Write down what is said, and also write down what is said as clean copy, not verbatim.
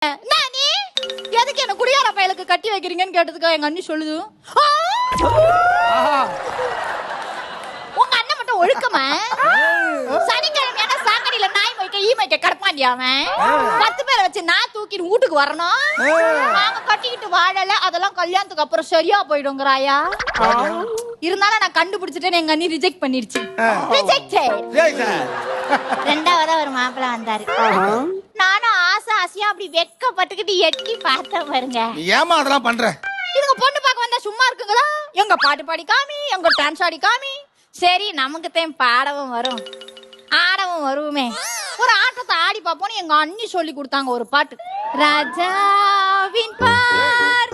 நானே எதுக்கு என்ன குடியார பயலுக்கு கட்டி வைக்கிறீங்கன்னு கேட்டதுக்கு எங்க அண்ணி சொல்லுது, உங்க அண்ணன் மட்டும் ஒழுக்கமா சனிக்கிழமையான சாக்கடையில நாய் மொய்க்க ஈ மொய்க்க கடப்பாண்டியா அவன் 10 பேரை வச்சு நான் தூக்கிட்டு வீட்டுக்கு வரணும். நாங்க கட்டிக்கிட்டு வாழல, அதெல்லாம் கல்யாணத்துக்கு அப்புறம் சரியா போயிடுங்கிறாயா. இருந்தாலும் நான் கண்டுபிடிச்சிட்டேன்னு எங்க அண்ணி ரிஜெக்ட் பண்ணிருச்சு. ரெண்டாவதா ஒரு மாப்பிள்ள வந்தாரு. நானும் ஆசை ஆசையா அப்படி வெட்கப்பட்டுக்கிட்டு எட்டி பார்த்தேன் பாருங்க. ஏமா அதெல்லாம் பண்ற? இதுங்க பொண்ணு பார்க்க வந்தா சும்மா இருக்குங்களா? எங்க பாட்டு பாடி காமி, எங்க டான்ஸ் ஆடி காமி. சரி நமக்கு தான் பாடவும் வரும் ஆடவும் வருவோமே, ஒரு ஆட்டத்தை ஆடி பார்ப்போம்னு எங்க அண்ணி சொல்லி கொடுத்தாங்க ஒரு பாட்டு. ராஜாவின் பாடல்